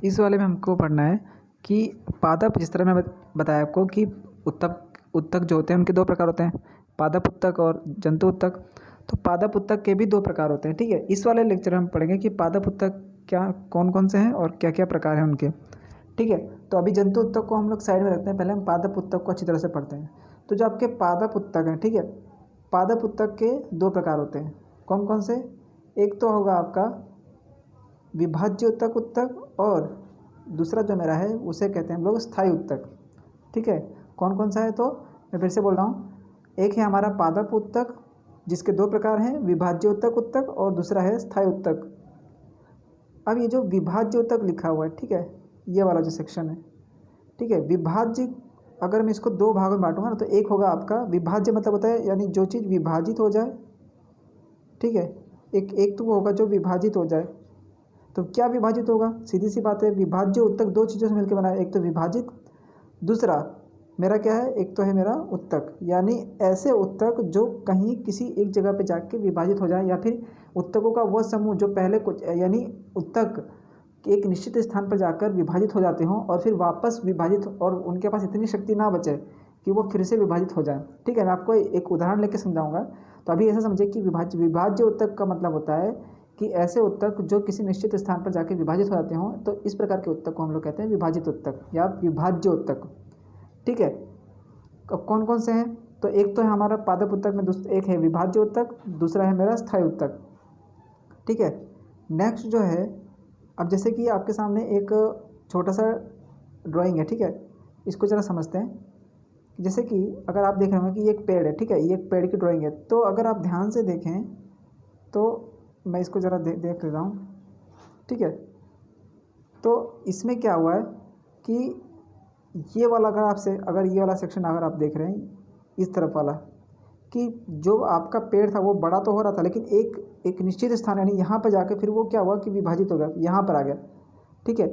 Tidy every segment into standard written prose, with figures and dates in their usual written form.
इस वाले में हमको पढ़ना है कि पादप, जिस तरह मैं बताया आपको कि उत्तक जो होते हैं उनके दो प्रकार होते हैं, पादप उत्तक और जंतु उत्तक। तो पादप उत्तक के भी दो प्रकार होते हैं, ठीक है। इस वाले लेक्चर में हम पढ़ेंगे कि पादप उत्तक क्या कौन कौन से हैं और क्या क्या प्रकार हैं उनके, ठीक है। तो अभी जंतु उत्तक को हम लोग साइड में रखते हैं, पहले हम पादप उत्तक को अच्छी तरह से पढ़ते हैं। तो जो आपके पादप उत्तक हैं, ठीक है, पादप उत्तक के दो प्रकार होते हैं। कौन कौन से? एक तो होगा आपका विभाज्य उत्तक और दूसरा जो मेरा है उसे कहते हैं हम लोग स्थायी उत्तक, ठीक है। कौन कौन सा है? तो मैं फिर से बोल रहा हूँ, एक है हमारा पादप उत्तक जिसके दो प्रकार हैं, विभाज्य उत्तक और दूसरा है स्थायी उत्तक। अब ये जो विभाज्य उत्तक लिखा हुआ है, ठीक है, ये वाला जो सेक्शन है, ठीक है, विभाज्य, अगर मैं इसको दो भागों में बांटूंगा ना तो एक होगा आपका विभाज्य, मतलब होता है यानी जो चीज़ विभाजित हो जाए, ठीक है। एक तो वो होगा जो विभाजित हो जाए। तो क्या विभाजित होगा? सीधी सी बात है, विभाज्य उत्तक दो चीज़ों से मिलकर बना है, एक तो विभाजित, दूसरा मेरा क्या है, एक तो है मेरा उत्तक, यानी ऐसे उत्तक जो कहीं किसी एक जगह पे जाके विभाजित हो जाए, या फिर उत्तकों का वह समूह जो पहले कुछ, यानी उत्तक एक निश्चित स्थान पर जाकर विभाजित हो जाते हों और फिर वापस विभाजित, और उनके पास इतनी शक्ति ना बचे कि वो फिर से विभाजित हो जाए, ठीक है। मैं आपको एक उदाहरण लेके समझाऊंगा। तो अभी ऐसा समझे कि विभाज्य उत्तक का मतलब होता है कि ऐसे उत्तक जो किसी निश्चित स्थान पर जाकर विभाजित हो जाते हों, तो इस प्रकार के उत्तक को हम लोग कहते हैं विभाजित उत्तक या विभाज्य उत्तक, ठीक है। अब कौन कौन से हैं? तो एक तो है हमारा पादप उत्तक में, एक है विभाज्य उत्तक, दूसरा है मेरा स्थायी उत्तक, ठीक है। नेक्स्ट जो है, अब जैसे कि आपके सामने एक छोटा सा ड्राइंग है, ठीक है, इसको ज़रा समझते हैं। जैसे कि अगर आप देख रहे हो कि ये एक पेड़ है, ठीक है, ये एक पेड़ की ड्राइंग है, तो अगर आप ध्यान से देखें तो मैं इसको ज़रा देख लेता हूँ, ठीक है। तो इसमें क्या हुआ है कि ये वाला, अगर ये वाला सेक्शन अगर आप देख रहे हैं इस तरफ वाला, कि जो आपका पेड़ था वो बड़ा तो हो रहा था, लेकिन एक निश्चित स्थान यानी यहाँ पर जाके फिर वो क्या हुआ कि विभाजित हो गया, यहाँ पर आ गया, ठीक है।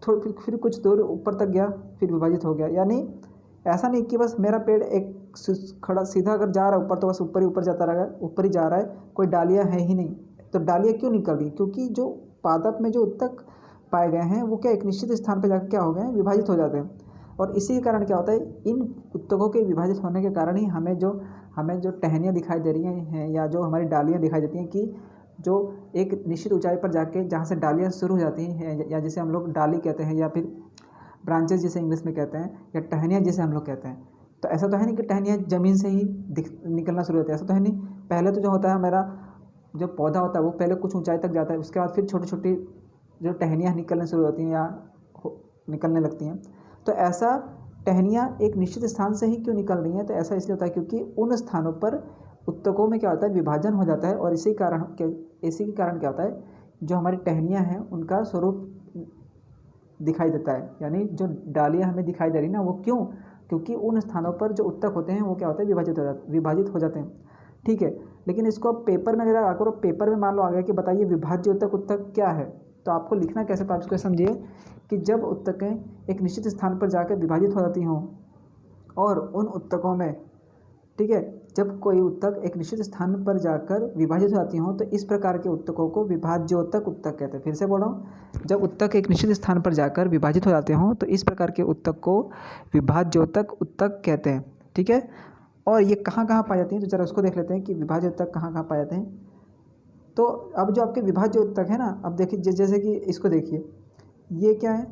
थोड़ा फिर कुछ दूर ऊपर तक गया, फिर विभाजित हो गया। यानी ऐसा नहीं कि बस मेरा पेड़ एक खड़ा सीधा अगर जा रहा है ऊपर तो बस ऊपर ही ऊपर जाता रहेगा, ऊपर ही जा रहा है, कोई डालियाँ है ही नहीं। तो डालियाँ क्यों निकल रही? क्योंकि जो पादप में जो उत्तक पाए गए हैं वो क्या एक निश्चित स्थान पर जाकर क्या हो गए हैं, विभाजित हो जाते हैं। और इसी के कारण क्या होता है, इन उत्तकों के विभाजित होने के कारण ही हमें जो टहनियाँ दिखाई दे रही हैं या जो हमारी डालियाँ दिखाई देती हैं, कि जो एक निश्चित ऊंचाई पर जाके जहाँ से डालियाँ शुरू हो जाती हैं, या जिसे हम लोग डाली कहते हैं, या फिर ब्रांचेस जिसे इंग्लिश में कहते हैं, या टहनियाँ जिसे हम लोग कहते हैं। तो ऐसा तो है नहीं कि टहनियाँ ज़मीन से ही निकलना शुरू होती है, ऐसा तो है नहीं। पहले तो जो होता है हमारा जो पौधा होता है वो पहले कुछ ऊंचाई तक जाता है, उसके बाद फिर छोटी छोटी जो टहनियाँ निकलने शुरू होती हैं या निकलने लगती हैं। तो ऐसा टहनियाँ एक निश्चित स्थान से ही क्यों निकल रही हैं? तो ऐसा इसलिए होता है क्योंकि उन स्थानों पर उत्तकों में क्या होता है, विभाजन हो जाता है, और इसी के कारण क्या होता है, जो हमारी टहनियाँ हैं उनका स्वरूप दिखाई देता है। यानी जो डालियाँ हमें दिखाई दे रही ना, वो क्यों? क्योंकि उन स्थानों पर जो उत्तक होते हैं वो क्या होते हैं, विभाजित हो जाते हैं, ठीक है। लेकिन इसको आप पेपर में अगर आकर पेपर में मान लो आ गया कि बताइए विभाज्य उत्तक क्या है, तो आपको लिखना कैसे? तो आप इसको समझिए कि जब उत्तकें एक निश्चित स्थान पर जाकर विभाजित हो जाती हों, और उन उत्तकों में, ठीक है, जब कोई उत्तक एक निश्चित स्थान पर जाकर विभाजित हो जाती हों, तो इस प्रकार के उत्तकों को विभाज्योत्तक उत्तक कहते हैं। फिर से बोल रहा हूँ, जब उत्तक एक निश्चित स्थान पर जाकर विभाजित हो जाते हों तो इस प्रकार के उत्तक को विभाज्योत्तक उत्तक कहते हैं, ठीक है। और ये कहाँ कहाँ पाई जाती हैं, तो जरा उसको देख लेते हैं कि विभाज्य उत्तक कहाँ कहाँ पाए जाते हैं। तो अब जो आपके विभाज्य उत्तक है ना, अब देखिए जैसे कि इसको देखिए, ये क्या है,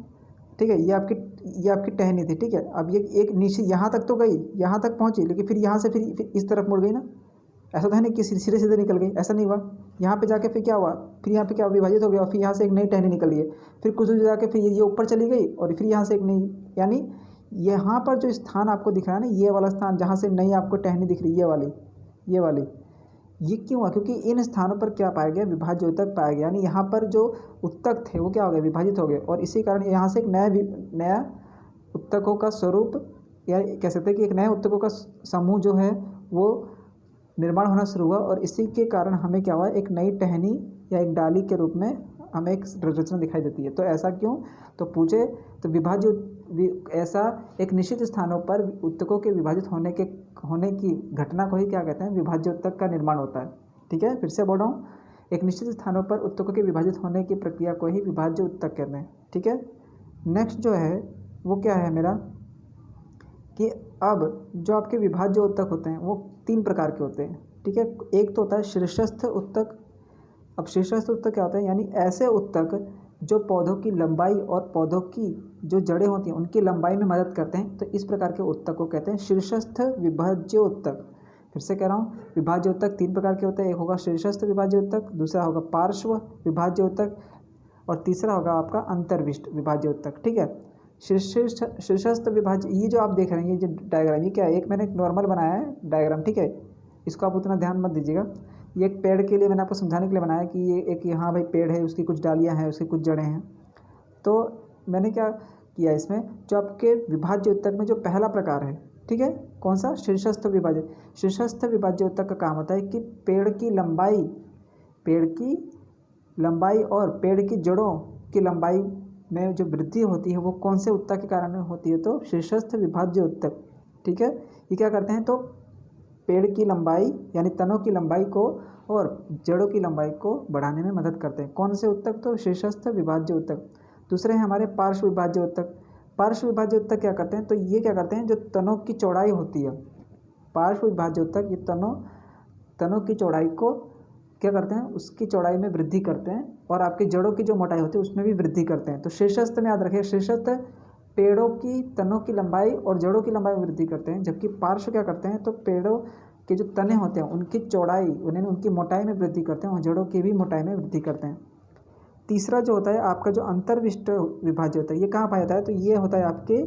ठीक है, ये आपकी टहनी थी, ठीक है। अब ये एक नीचे यहाँ तक तो गई, यहाँ तक पहुँची, लेकिन फिर यहाँ से फिर इस तरफ मुड़ गई ना। ऐसा तो है नहीं कि सीधे सीधे निकल गई, ऐसा नहीं हुआ। यहाँ पे जाके फिर क्या हुआ, फिर यहाँ पे क्या विभाजित हो गया, और फिर यहाँ से एक नई टहनी निकली है, फिर कुछ दूर जाके फिर ये ऊपर चली गई, और फिर यहाँ से एक नई, यानी यहाँ पर जो स्थान आपको दिख रहा है ना, ये वाला स्थान जहाँ से नई आपको टहनी दिख रही है, ये वाली, ये क्यों हुआ? क्योंकि इन स्थानों पर क्या पाया गया, विभाज्य उत्तक पाया गया। यानी यहाँ पर जो उत्तक थे वो क्या हो गए, विभाजित हो गए, और इसी कारण यहाँ से एक नया उत्तकों का स्वरूप, या कह सकते हैं कि एक नए उत्तकों का समूह जो है वो निर्माण होना शुरू हुआ, और इसी के कारण हमें क्या हुआ, एक नई टहनी या एक डाली के रूप में हमें एक रचना दिखाई देती है। तो ऐसा क्यों? तो पूछे तो ऐसा एक निश्चित स्थानों पर उत्तकों के विभाजित होने की घटना को ही क्या कहते हैं, विभाज्य उत्तक का निर्माण होता है, ठीक है। फिर से बोल रहा हूँ, एक निश्चित स्थानों पर उत्तकों के विभाजित होने की प्रक्रिया को ही विभाज्य उत्तक कहते हैं, ठीक है। नेक्स्ट जो है वो क्या है मेरा कि अब जो आपके विभाज्य उत्तक होते हैं वो 3 प्रकार के होते हैं, ठीक है। एक तो होता है शीर्षस्थ उत्तक। अब शीर्षस्थ उत्तक क्या होता है, यानी ऐसे उत्तक जो पौधों की लंबाई और पौधों की जो जड़ें होती हैं उनकी लंबाई में मदद करते हैं, तो इस प्रकार के उत्तक को कहते हैं शीर्षस्थ विभाज्य उत्तक। फिर से कह रहा हूँ, विभाज्य उत्तक 3 प्रकार के होते हैं। एक होगा शीर्षस्थ विभाज्य उत्तक, दूसरा होगा पार्श्व विभाज्य उत्तक और तीसरा होगा आपका अंतर्विष्ट विभाज्य उत्तक, ठीक है। शीर्षस्थ विभाज्य, ये जो आप देख रहे हैं ये जो डायग्राम, ये क्या है, एक मैंने नॉर्मल बनाया है डायग्राम, ठीक है। इसको आप उतना ध्यान मत दीजिएगा। ये एक पेड़ के लिए मैंने आपको समझाने के लिए बनाया कि ये एक यहाँ भाई पेड़ है, उसकी कुछ डालियाँ हैं, उसकी कुछ जड़ें हैं। तो मैंने क्या किया इसमें, जो आपके विभाज्य उत्तक में जो पहला प्रकार है, ठीक है, कौन सा, शीर्षस्थ विभाज्य। शीर्षस्थ विभाज्य उत्तक का काम होता है कि पेड़ की लंबाई और पेड़ की जड़ों की लंबाई में जो वृद्धि होती है वो कौन से उत्तक के कारण होती है, तो शीर्षस्थ विभाज्य उत्तक, ठीक है। ये क्या करते हैं, तो पेड़ की लंबाई यानी तनों की लंबाई को और जड़ों की लंबाई को बढ़ाने में मदद करते हैं। कौन से उत्तक, तो शीर्षस्थ विभाज्य उत्तक। दूसरे हैं हमारे पार्श्व विभाज्य उत्तक। पार्श्व विभाज्य उत्तक क्या करते हैं, तो ये क्या करते हैं, जो तनों की चौड़ाई होती है, पार्श्व विभाज्य उत्तक ये तनों की चौड़ाई को क्या करते हैं, उसकी चौड़ाई में वृद्धि करते हैं और आपकी जड़ों की जो मोटाई होती है उसमें भी वृद्धि करते हैं। तो शीर्षस्थ में याद रखिए, शीर्षस्थ पेड़ों की तनों की लंबाई और जड़ों की लंबाई में वृद्धि करते हैं, जबकि पार्श्व क्या करते हैं, तो पेड़ों के जो तने होते हैं उनकी चौड़ाई, उन्हें उनकी मोटाई में वृद्धि करते हैं और जड़ों की भी मोटाई में वृद्धि करते हैं। तीसरा जो होता है आपका जो अंतर्विष्ट विभाज्य होता है, ये कहाँ पाया जाता है, तो ये होता है आपके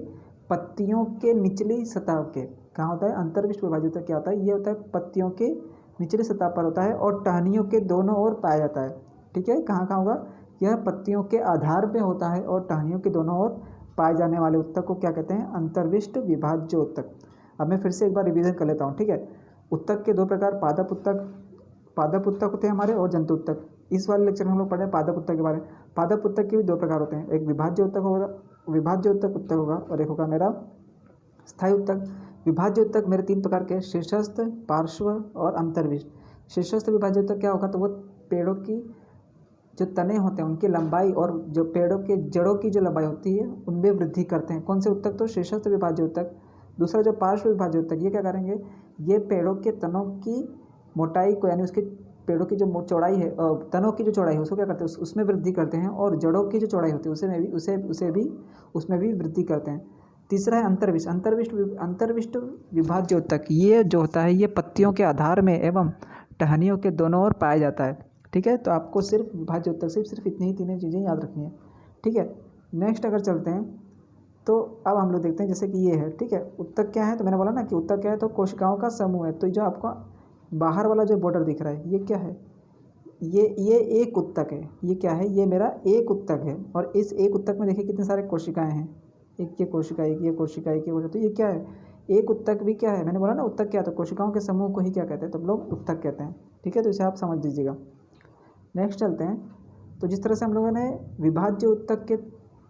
पत्तियों के निचली सतह के, कहाँ होता है, अंतर्विष्ट विभाज्य उत्तक क्या होता है, ये होता है पत्तियों के निचली सतह पर होता है और टहनियों के दोनों ओर पाया जाता है, ठीक है। कहाँ कहाँ होगा, यह पत्तियों के आधार पे होता है और टहनियों के दोनों ओर पाए जाने वाले उत्तक को क्या कहते हैं, अंतर्विष्ट विभाज्य उत्तक। अब मैं फिर से एक बार रिवीजन कर लेता हूँ, ठीक है। उत्तक के 2 प्रकार, पादप उत्तक होते हैं हमारे और जंतु उत्तक। इस वाले लेक्चर में हम लोग पढ़े पादप उत्तक के बारे में। पादप उत्तक के भी 2 प्रकार होते हैं, एक विभाज्य उत्तक होगा और एक होगा मेरा स्थायी उत्तक। विभाज्य उत्तक मेरे 3 प्रकार के, शीर्षस्थ, पार्श्व और अंतर्विष्ट। शीर्षस्थ विभाज्य उत्तक क्या होगा, तो वो पेड़ों की जो तने होते हैं उनकी लंबाई और जो पेड़ों के जड़ों की जो लंबाई होती है उनमें वृद्धि करते हैं। कौन से उत्तक, तो शीर्षस्थ विभाज्य उत्तक। दूसरा जो पार्श्व विभाज्य उत्तक, ये क्या करेंगे, ये पेड़ों के तनों की मोटाई को यानी उसके पेड़ों की जो चौड़ाई है, तनों की जो चौड़ाई है उसको क्या करते हैं, उसमें वृद्धि करते हैं और जड़ों की जो चौड़ाई होती है उसमें भी वृद्धि करते हैं। तीसरा है अंतर्विष्ट विभाज्य उत्तक। ये जो होता है ये पत्तियों के आधार में एवं टहनियों के दोनों ओर पाया जाता है, ठीक है। तो आपको सिर्फ विभाज्य उत्तक सिर्फ इतनी ही 3 चीज़ें याद रखनी है, ठीक है। नेक्स्ट अगर चलते हैं तो अब हम लोग देखते हैं जैसे कि ये है, ठीक है। उत्तक क्या है, तो मैंने बोला ना कि उत्तक क्या है, तो कोशिकाओं का समूह है। तो जो आपको बाहर वाला जो बॉर्डर दिख रहा है ये क्या है, ये एक उत्तक है। ये क्या है, ये मेरा एक उत्तक है और इस एक उत्तक में देखिए कितने सारे कोशिकाएं हैं, एक ये कोशिका, एक ये कोशिका, एक ये कोशिका। तो ये क्या है, एक उत्तक भी क्या है, मैंने बोला ना उत्तक क्या है, तो कोशिकाओं के समूह को ही क्या कहते हैं, तो हम लोग उत्तक कहते हैं, ठीक है। तो इसे आप समझ दीजिएगा। नेक्स्ट चलते हैं, तो जिस तरह से हम लोगों ने विभाज्य उत्तक के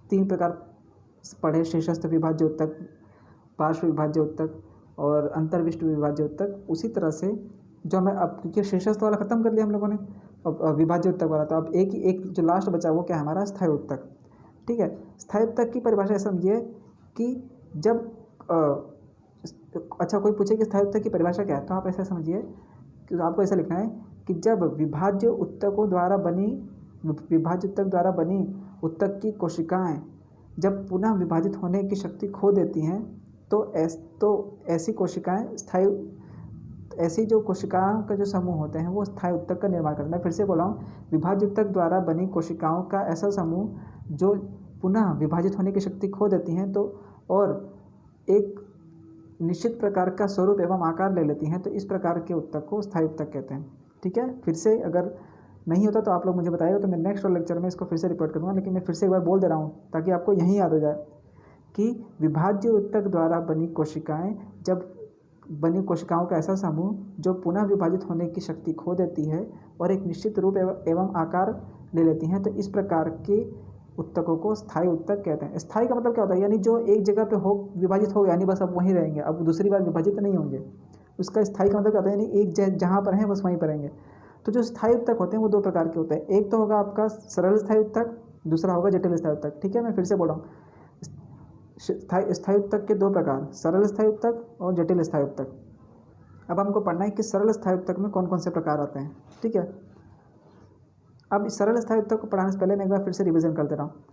3 प्रकार पढ़े, शीर्षस्थ विभाज्य उत्तक, पार्श्व विभाज्य उत्तक और अंतर्विष्ट विभाज्य उत्तक, उसी तरह से जो मैं अब, क्योंकि शीर्षस्थ वाला खत्म कर लिया हम लोगों ने, अब विभाज्य उत्तक वाला, तो अब एक जो लास्ट बचा वो क्या है हमारा, स्थायी उत्तक, ठीक है। स्थायी उत्तक की परिभाषा ऐसा समझिए कि जब अच्छा कोई पूछे कि स्थायी उत्तक की परिभाषा क्या है, तो आप ऐसा समझिए कि आपको ऐसा लिखना है कि जब विभाज्य उत्तक द्वारा बनी उत्तक की कोशिकाएं जब पुनः विभाजित होने की शक्ति खो देती हैं तो ऐसी कोशिकाएं ऐसी जो कोशिकाओं का जो समूह होते हैं वो स्थायी उत्तक का निर्माण करते हैं। मैं फिर से बोला हूँ, विभाज्य उत्तक द्वारा बनी कोशिकाओं का ऐसा समूह जो पुनः विभाजित होने की शक्ति खो देती हैं तो और एक निश्चित प्रकार का स्वरूप एवं आकार ले लेती हैं, तो इस प्रकार के उत्तक को स्थायी उत्तक कहते हैं, ठीक है। फिर से अगर नहीं होता तो आप लोग मुझे बताइएगा, तो मैं नेक्स्ट लेक्चर में इसको फिर से रिपोर्ट करूँगा, लेकिन मैं फिर से एक बार बोल दे रहा हूँ ताकि आपको यही याद हो जाए कि विभाज्य उत्तक द्वारा बनी कोशिकाओं का ऐसा समूह जो पुनः विभाजित होने की शक्ति खो देती है और एक निश्चित रूप एवं आकार ले लेती हैं, तो इस प्रकार के उत्तकों को स्थायी उत्तक कहते हैं। स्थायी का मतलब क्या होता है, यानी जो एक जगह पे विभाजित हो गया, यानी बस अब वहीं रहेंगे, अब दूसरी बार विभाजित नहीं होंगे, उसका स्थायी का मतलब क्या होता है, यानी एक जहाँ पर हैं बस वहीं पर रहेंगे। तो जो स्थायी उत्तक होते हैं वो 2 प्रकार के होते हैं, एक तो होगा आपका सरल स्थायी उत्तक, दूसरा होगा जटिल स्थायी उत्तक। ठीक है, मैं फिर से बोल रहा हूँ, स्थायी उत्तक के दो प्रकार, सरल स्थायी उत्तक और जटिल स्थायी उत्तक। अब हमको पढ़ना है कि सरल स्थायी उत्तक में कौन कौन से प्रकार आते हैं। ठीक है, अब इस सरल स्थायी उत्तक को पढ़ाने से पहले मैं एक बार फिर से रिवीजन कर दे रहा हूँ।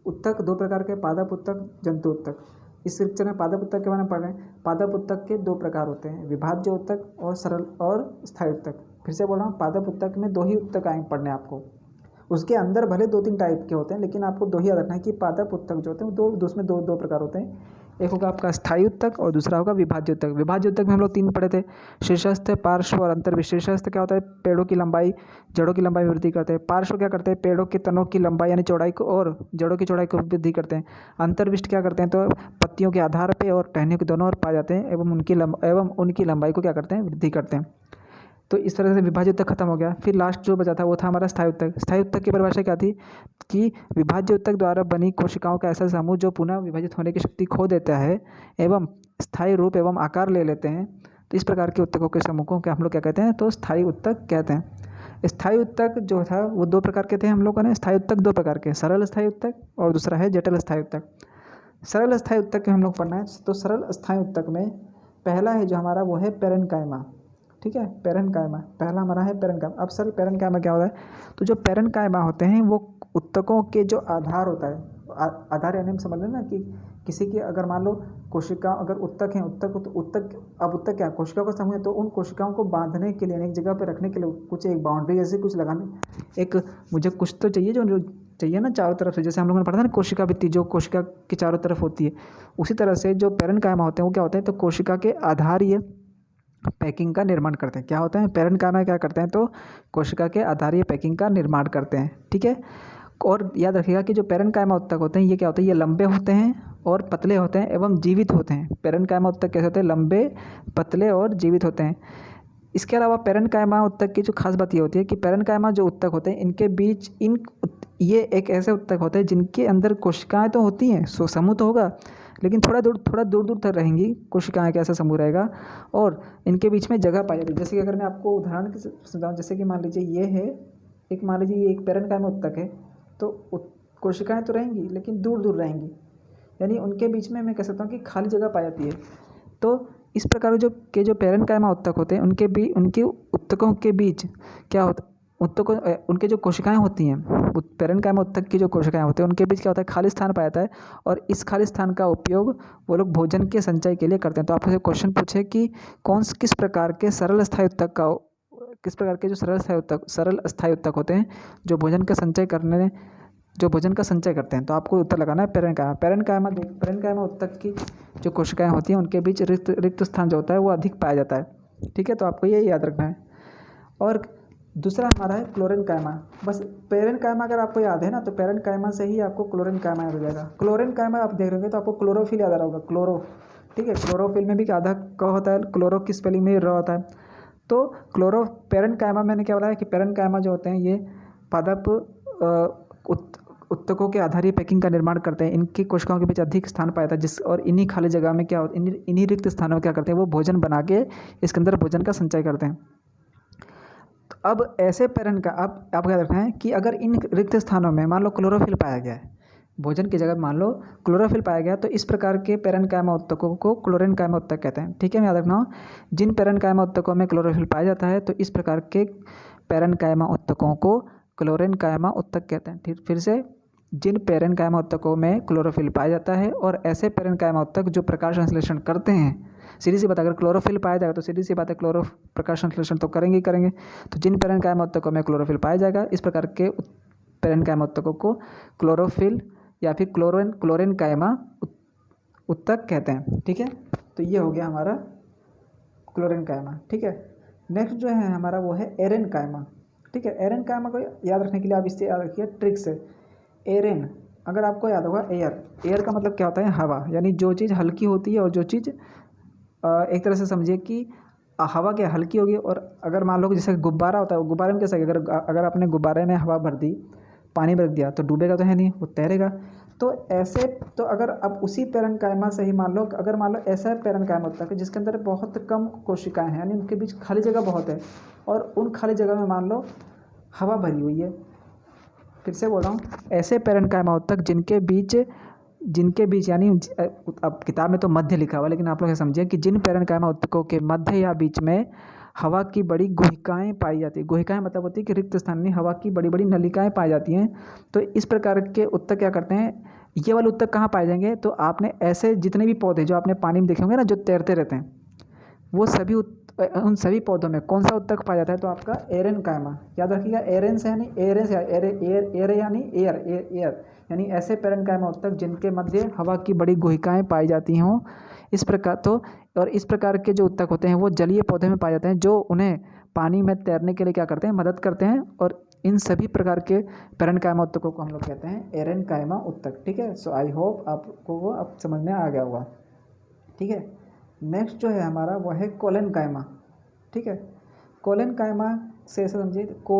उत्तक दो प्रकार के, पादप उत्तक, जंतु उत्तक। इस लेक्चर में पादप उत्तक के बारे में पढ़ रहे हैं। पादप उत्तक के दो प्रकार होते हैं, विभाज्य उत्तक और सरल और स्थायी उत्तक। फिर से बोल रहा हूँ, पादप उत्तक में दो ही उत्तक आएंगे पढ़ने आपको। उसके अंदर भले 2-3 टाइप के होते हैं, लेकिन आपको दो ही याद रखना है कि पादप उत्तक जो होते हैं वो उसमें दो प्रकार होते हैं। एक होगा आपका स्थायी उत्तक और दूसरा होगा विभाज्य उत्तक। विभाज्य उत्तक में हम लोग 3 पढ़े थे, शीर्षस्थ, पार्श्व और अंतर्विष्ट। शीर्षस्थ क्या होता है, पेड़ों की लंबाई, जड़ों की लंबाई में वृद्धि करते हैं। पार्श्व क्या करते हैं, पेड़ों के तनों की लंबाई यानी चौड़ाई को और जड़ों की चौड़ाई को वृद्धि करते हैं। अंतर्विष्ट क्या करते हैं, तो पत्तियों के आधार पर और टहनियों के दोनों ओर पाए जाते हैं एवं उनकी लंबाई को क्या करते हैं, वृद्धि करते हैं। तो इस तरह से विभाज्य उत्तक खत्म हो गया। फिर लास्ट जो बचा था वो था हमारा स्थायी उत्तक। स्थायी उत्तक की परिभाषा क्या थी कि विभाज्य उत्तक द्वारा बनी कोशिकाओं का ऐसा समूह जो पुनः विभाजित होने की शक्ति खो देता है एवं स्थायी रूप एवं आकार ले लेते हैं। तो इस प्रकार के उत्तकों के समूह को हम लोग क्या कहते हैं, तो स्थायी उत्तक कहते हैं। स्थायी उत्तक जो था वो 2 प्रकार के थे हम लोगों ने। स्थायी उत्तक 2 प्रकार के, सरल स्थायी उत्तक और दूसरा है जटिल स्थायी उत्तक। सरल स्थायी उत्तक के हम लोग पढ़ना है। तो सरल स्थायी उत्तक में पहला है जो हमारा वो है पेरेन्काइमा। ठीक है, पेरेन्काइमा पहला हमारा है पेरेन्काइमा। अब सर पेरेन्काइमा क्या होता है, तो जो पेरेन्काइमा होते हैं वो उत्तकों के जो आधार होता है, आधार यानी हम समझ लें ना कि किसी की अगर मान लो कोशिका अगर उत्तक है, उत्तक क्या है, कोशिकाओं का समूह है, तो उन कोशिकाओं को बांधने के लिए एक जगह पर रखने के लिए कुछ एक बाउंड्री जैसे कुछ लगाने, एक मुझे कुछ तो चाहिए जो चाहिए ना चारों तरफ से, जैसे हम लोगों ने पढ़ा था ना कोशिका भित्ति जो कोशिका की चारों तरफ होती है, उसी तरह से जो पेरेन्काइमा होते हैं वो क्या होते हैं, तो कोशिका के आधारीय पैकिंग का निर्माण करते हैं। क्या होता है, पेरेन्काइमा क्या करते हैं, तो कोशिका के आधारीय पैकिंग का निर्माण करते हैं। ठीक है, और याद रखिएगा कि जो पेरेन्काइमा उत्तक होते हैं ये क्या होते हैं, ये लंबे होते हैं और पतले होते हैं एवं जीवित होते हैं। पेरेन्काइमा उत्तक कैसे होते हैं, लंबे, पतले और जीवित होते हैं। इसके अलावा पेरेन्काइमा उत्तक की जो खास बात ये होती है कि पेरेन्काइमा जो उत्तक होते हैं इनके बीच ये एक ऐसे उत्तक होते हैं जिनके अंदर कोशिकाएं तो होती हैं, समूह तो होगा, लेकिन थोड़ा दूर तक रहेंगी कोशिकाएं का ऐसा समूह रहेगा और इनके बीच में जगह पाई जाती है। जैसे कि अगर मैं आपको उदाहरण से समझाऊँ, जैसे कि मान लीजिए ये है मान लीजिए ये एक पेरेन्काइमा उत्तक है, तो कोशिकाएं तो रहेंगी लेकिन दूर रहेंगी, यानी उनके बीच में मैं कह सकता हूँ कि खाली जगह पाई जाती है। तो इस प्रकार जो पेरेन्काइमा उत्तक होते हैं उनके उत्तकों के बीच क्या होता है, उनके जो कोशिकाएं होती हैं, पेरेन्काइमा उत्तक की जो कोशिकाएं होती हैं उनके बीच क्या होता है, खाली स्थान पाया जाता है और इस खाली स्थान का उपयोग वो लोग भोजन के संचय के लिए करते हैं। तो आपसे क्वेश्चन पूछे कि किस प्रकार के सरल स्थायी उत्तक होते हैं जो भोजन का संचय करते हैं, तो आपको उत्तर लगाना है पेरेन्काइमा उत्तक की जो कोशिकाएं होती हैं उनके बीच रिक्त स्थान जो होता है वो अधिक पाया जाता है। ठीक है, तो आपको ये याद रखना है। और दूसरा हमारा है क्लोरेन्काइमा। बस पेरेन्काइमा अगर आपको याद है ना, तो पेरेन्काइमा से ही आपको क्लोरेन्काइमा याद हो जाएगा। क्लोरेन्काइमा आप देख रहे हो तो आपको क्लोरोफिल याद आ रहा होगा, ठीक है, क्लोरोफिल में भी आधा क होता है, क्लोरो की स्पेलिंग में र होता है। तो पेरेन्काइमा मैंने क्या बताया कि पेरेन्काइमा जो होते हैं ये पादप उत्तकों के आधारीय पैकिंग का निर्माण करते हैं। इनकी कोशिकाओं के बीच अधिक स्थान पाया था और इन्हीं खाली जगह में क्या होता है, इन्हीं रिक्त स्थानों में क्या करते हैं, वो भोजन बना के इसके अंदर भोजन का संचय करते हैं। तो अब ऐसे आप क्या रखना है कि अगर इन रिक्त स्थानों में मान लो क्लोरोफिल पाया गया है, भोजन की जगह मान लो क्लोरोफिल पाया गया, तो इस प्रकार के पेरेन्काइमा उत्तकों को क्लोरेन्काइमा उत्तक कहते हैं। ठीक है, मैं याद रखना, जिन पेरेन्काइमा उत्तकों में क्लोरोफिल पाया जाता है तो इस प्रकार के पेरेन्काइमा उत्तकों को क्लोरेन्काइमा उत्तक कहते हैं। फिर से, जिन पेरेन्काइमा उत्तकों में क्लोरोफिल पाया जाता है और ऐसे पेरेन्काइमा उत्तक जो प्रकाश संश्लेषण करते हैं, सीधी सी बात, अगर क्लोरोफिल पाया जाएगा तो सीधी सी बात है प्रकाश संश्लेषण तो करेंगे। तो जिन पेरेन्काइमा उत्तकों में क्लोरोफिल पाया जाएगा, इस प्रकार के पेरेन्काइमा उत्तकों को क्लोरोफिल या फिर क्लोरेन्काइमा उत्तक कहते हैं। ठीक है, तो ये हो गया हमारा क्लोरेन्काइमा। ठीक है, नेक्स्ट जो है हमारा वो है एरेन्काइमा। ठीक है, एरेन्काइमा को याद रखने के लिए आप इससे याद रखिए ट्रिक से। एरेन, अगर आपको याद होगा एयर का मतलब क्या होता है, हवा, यानी जो चीज़ हल्की होती है और जो चीज़ एक तरह से समझिए कि हवा क्या हल्की होगी, और अगर मान लो कि जैसे गुब्बारा होता है, गुब्बारे में कैसा है, अगर आपने गुब्बारे में हवा भर दी, पानी भर दिया तो डूबेगा तो है नहीं, वो तैरेगा। तो ऐसे, तो अगर अब उसी पेरेन्काइमा से ही मान लो ऐसा पेरेन्काइमा होता है जिसके अंदर बहुत कम कोशिकाएं हैं, यानी उनके बीच खाली जगह बहुत है, और उन खाली जगह में मान लो हवा भरी हुई है, फिर से बोल रहा हूँ, ऐसे पैरेन्काइमा उत्तक जिनके बीच यानी अब किताब में तो मध्य लिखा हुआ, लेकिन आप लोग ये समझिए कि जिन पैरेन्काइमा उत्तकों के मध्य या बीच में हवा की बड़ी गुहिकाएँ पाई जाती है। गुहिकाएँ मतलब होती है कि रिक्त स्थान में हवा की बड़ी बड़ी नलिकाएँ पाई जाती हैं। तो इस प्रकार के उत्तक क्या करते हैं, ये वाले उत्तक कहाँ पाए जाएंगे, तो आपने ऐसे जितने भी पौधे जो आपने पानी में देखे होंगे ना, जो तैरते रहते हैं, वो सभी उन सभी पौधों में कौन सा उत्तक पाया जाता है, तो आपका एरेनकाइमा। याद रखिएगा, एरेंस यानी एरेंस या एयर यानी एयर यानी ऐसे पैरेन्काइमा उत्तक जिनके मध्य हवा की बड़ी गुहिकाएँ पाई जाती हों। इस प्रकार तो और इस प्रकार के जो उत्तक होते हैं वो जलीय पौधे में पाए जाते हैं, जो उन्हें पानी में तैरने के लिए क्या करते हैं, मदद करते हैं। और इन सभी प्रकार के पैरेन्काइमा उत्तकों को हम लोग कहते हैं एरेनकाइमा उत्तक। ठीक है, सो आई होप आपको वो अब समझ में आ गया होगा। ठीक है, नेक्स्ट जो है हमारा वो है कोलेनकाइमा। ठीक है, कोलेनकाइमा से ऐसा समझिए को,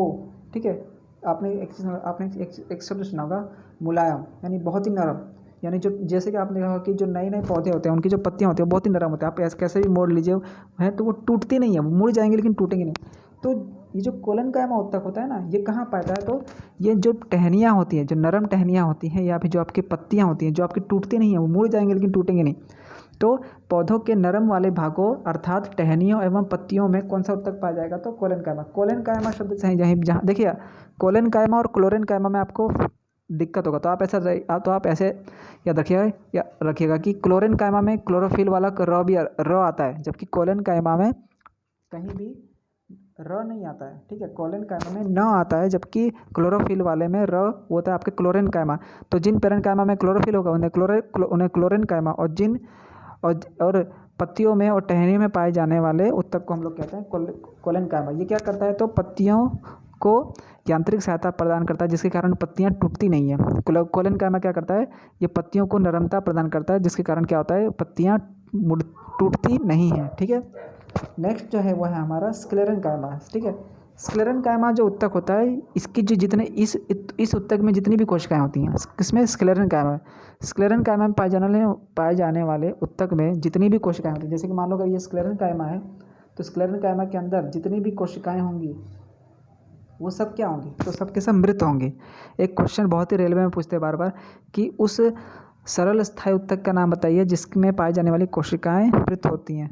ठीक है, आपने एक शब्द सुना होगा मुलायम, यानी बहुत ही नरम। यानी जो जैसे कि आपने देखा होगा कि जो नए नए पौधे होते हैं उनकी जो पत्तियां होती हैं वो बहुत ही नरम होते हैं, आप ऐसे कैसे भी मोड़ लीजिए हैं तो वो टूटती नहीं है, वो मुड़ जाएंगे लेकिन टूटेंगे नहीं। तो ये जो कोलेनकाइमा उत्तक होता है ना, ये कहाँ पाता है, तो ये जो टहनियाँ होती हैं, जो नरम टहनियाँ होती हैं या फिर जो आपकी पत्तियाँ होती हैं जो आपकी टूटती नहीं है, वो मुड़ जाएंगे लेकिन टूटेंगे नहीं। तो पौधों के नरम वाले भागों अर्थात टहनियों एवं पत्तियों में कौन सा उत्तक पाया जाएगा, तो कोलेनकाइमा। कोलेनकाइमा शब्द से जहाँ देखिए कोलेनकाइमा और क्लोरेनकाइमा में आपको दिक्कत होगा, तो आप ऐसे या रखिएगा कि क्लोरेनकाइमा में क्लोरोफिल वाला र भी र आता है, जबकि कोलेनकाइमा में कहीं भी र नहीं आता है। ठीक है, कोलेनकाइमा में न आता है, जबकि क्लोरोफिल वाले में र होता है आपके क्लोरेनकाइमा। तो जिन पैरेन्काइमा में क्लोरोफिल होगा उन्हें क्लोरेनकाइमा, और पत्तियों में और टहनियों में पाए जाने वाले उत्तक को हम लोग कहते हैं कोलेनकाइमा। ये क्या करता है, तो पत्तियों को यांत्रिक सहायता प्रदान करता है, जिसके कारण पत्तियां टूटती नहीं है। कोलेनकाइमा क्या करता है, ये पत्तियों को नरमता प्रदान करता है, जिसके कारण क्या होता है, पत्तियां टूटती नहीं है। ठीक है, नेक्स्ट जो है वो है हमारा स्क्लेरेनकाइमा। ठीक है, स्क्लेरेनकाइमा जो उत्तक होता है, इसकी जो जितने इस उत्तक में जितनी भी कोशिकाएं होती हैं, किसमें, स्क्लेरेनकाइमा। स्क्लेरेनकाइमा में पाए जाने वाले उत्तक में जितनी भी कोशिकाएं होती हैं, जैसे कि मान लो अगर ये स्क्लेरेनकाइमा है, तो स्क्लेरेनकाइमा के अंदर जितनी भी कोशिकाएं होंगी वो सब क्या होंगी, तो सब के सब मृत होंगे। एक क्वेश्चन बहुत ही रेलवे में पूछते हैं बार बार कि उस सरल स्थायी उत्तक का नाम बताइए जिसमें पाई जाने वाली कोशिकाएं मृत होती हैं।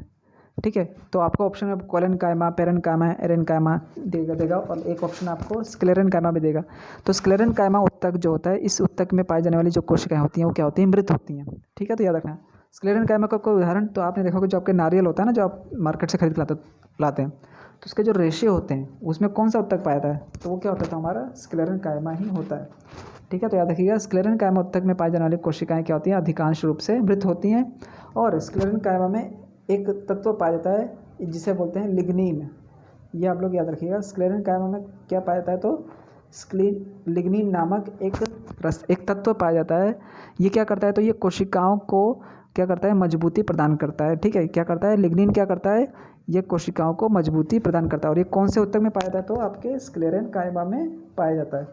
ठीक है, तो आपको ऑप्शन में कोलेनकाइमा, पैरेन्काइमा, एरेनकाइमा देगा और एक ऑप्शन आपको स्क्लेरेनकाइमा भी देगा। तो स्क्लेरेनकाइमा उत्तक जो होता है, इस उत्तक में पाई जाने वाली जो कोशिकाएं होती हैं वो क्या होती हैं, मृत होती हैं। ठीक है, तो याद रखना। स्क्लेरेनकाइमा का कोई उदाहरण तो आपने देखा होगा, जो आपके नारियल होता है ना, जो आप मार्केट से खरीद लाते हैं, तो उसके जो रेशे होते हैं उसमें कौन सा उत्तक पाया जाता है, तो वो क्या होता है, तो हमारा स्क्लेरेनकाइमा ही होता है। ठीक है, तो याद रखिएगा, स्क्लेरेनकाइमा उत्तक में पाई जाने वाली कोशिकाएं क्या होती हैं, अधिकांश रूप से मृत होती हैं। और स्क्लेरेनकाइमा में एक तत्व पाया जाता है जिसे बोलते हैं लिग्निन। ये आप लोग याद रखिएगा, स्क्लेरेनकाइमा में क्या पाया जाता है, तो लिग्निन नामक एक तत्व पाया जाता है। ये क्या करता है, तो ये कोशिकाओं को क्या करता है, मजबूती प्रदान करता है। ठीक है, क्या करता है, लिग्निन क्या करता है, ये कोशिकाओं को मजबूती प्रदान करता है। और ये कौन से उत्तक में पाया जाता है, तो आपके स्क्लेरेनकाइमा में पाया जाता है।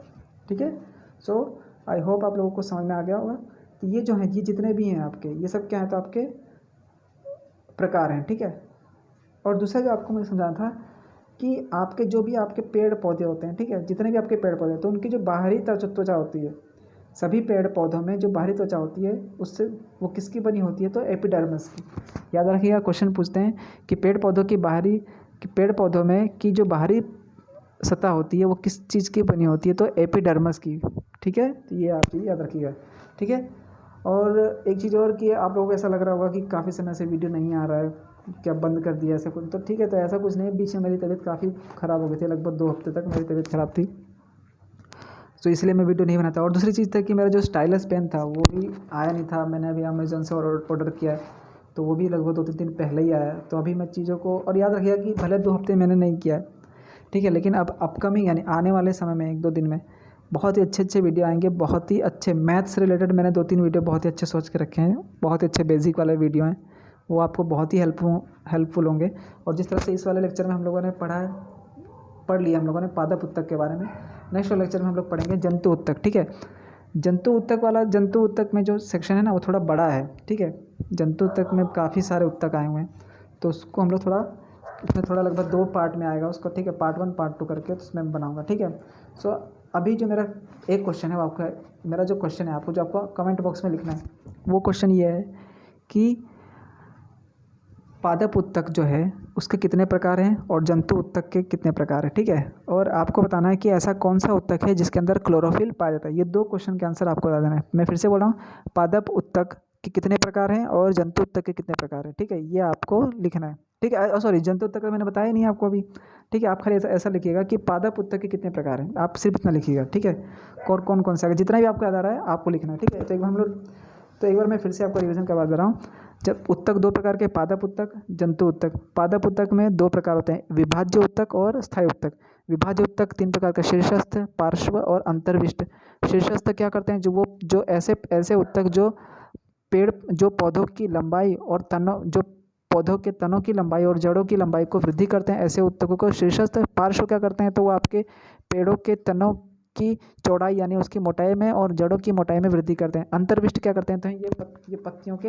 ठीक है, सो आई होप आप लोगों को समझ में आ गया होगा। तो ये जो है, ये जितने भी हैं आपके, ये सब क्या है, तो आपके प्रकार हैं। ठीक है, और दूसरा जो आपको मैं समझाना था कि आपके जो भी आपके पेड़ पौधे होते हैं, ठीक है, जितने भी आपके पेड़ पौधे हैं, तो उनकी जो बाहरी त्वचा होती है, सभी पेड़ पौधों में जो बाहरी त्वचा होती है उससे वो किसकी बनी होती है, तो एपिडर्मिस की। याद रखिएगा, क्वेश्चन पूछते हैं कि पेड़ पौधों में की जो बाहरी सतह होती है वो किस चीज़ की बनी होती है, तो एपिडर्मिस की। ठीक है, तो ये आप चीज़ याद रखिएगा। ठीक है, और एक चीज़ और कि आप लोगों को ऐसा लग रहा होगा कि काफ़ी समय से वीडियो नहीं आ रहा है, क्या बंद कर दिया ऐसा कुछ, तो ठीक है, तो ऐसा कुछ नहीं। बीच में मेरी तबीयत काफ़ी ख़राब हो गई थी, लगभग 2 हफ्ते तक मेरी तबीयत ख़राब थी, तो इसलिए मैं वीडियो नहीं बनाता। और दूसरी चीज़ था कि मेरा जो स्टाइलस पेन था वो भी आया नहीं था, मैंने अभी अमेज़न से ऑर्डर किया है, तो वो भी लगभग 2-3 दिन पहले ही आया। तो अभी मैं चीज़ों को, और याद रखिएगा कि भले 2 हफ्ते मैंने नहीं किया है, ठीक है, लेकिन अब अपकमिंग यानी आने वाले समय में 1-2 दिन में बहुत ही अच्छे वीडियो आएंगे। बहुत ही अच्छे मैथ्स से रिलेटेड मैंने 2-3 वीडियो बहुत ही अच्छे सोच के रखे हैं, बहुत ही अच्छे बेसिक वाले वीडियो हैं, वो आपको बहुत ही हेल्पफुल होंगे। और जिस तरह से इस वाले लेक्चर में हम लोगों ने पढ़ लिया हम लोगों ने पादप उत्तक के बारे में, नेक्स्ट वाले लेक्चर में हम लोग पढ़ेंगे जंतु उत्तक। ठीक है, जंतु उत्तक में जो सेक्शन है ना वो थोड़ा बड़ा है। ठीक है, जंतु उत्तक में काफ़ी सारे उत्तक आए हुए हैं, तो उसको हम लोग उसमें थोड़ा लगभग 2 पार्ट में आएगा उसको। ठीक है, पार्ट 1 पार्ट 2 करके तो उसमें बनाऊँगा। ठीक है, सो अभी जो मेरा एक क्वेश्चन है वो आपका, मेरा जो क्वेश्चन है आपको, जो आपको कमेंट बॉक्स में लिखना है, वो क्वेश्चन ये है कि पादप उत्तक जो है उसके कितने प्रकार हैं और जंतु उत्तक के कितने प्रकार हैं, ठीक है। और आपको बताना है कि ऐसा कौन सा उत्तक है जिसके अंदर क्लोरोफिल पाया जाता है। ये दो क्वेश्चन के आंसर आपको बता देना है। मैं फिर से बोल रहा हूँ, पादप उत्तक के कितने प्रकार हैं और जंतु उत्तक के कितने प्रकार हैं, ठीक है, ये आपको लिखना है, ठीक है। सॉरी, जंतु उत्तक का मैंने बताया नहीं आपको अभी, ठीक है। आप खाली ऐसा ऐसा लिखिएगा कि पादप उत्तक के कितने प्रकार हैं, आप सिर्फ इतना लिखिएगा, ठीक है। और कौन कौन सा है, जितना भी आपको याद आ रहा है आपको लिखना है, ठीक है। तो एक बार मैं फिर से आपको रिविजन करवा दे रहा हूँ। जब उत्तक दो प्रकार के, पादप उत्तक, जंतु उत्तक। पादप उत्तक में दो प्रकार होते हैं, विभाज्य उत्तक और स्थायी उत्तक। विभाज्य उत्तक तीन प्रकार का, शीर्षस्थ, पार्श्व और अंतर्विष्ट। शीर्षस्थ क्या करते हैं, जो ऐसे ऐसे उत्तक जो पौधों की लंबाई और तनों, जो पौधों के तनों की लंबाई और जड़ों की लंबाई को वृद्धि करते हैं, ऐसे उत्तकों को शीर्षस्थ। पार्श्व क्या करते हैं, तो वो आपके पेड़ों के तनों की चौड़ाई यानी उसकी मोटाई में और जड़ों की मोटाई में वृद्धि करते हैं। अंतर्विष्ट क्या करते हैं, तो ये पत्तियों के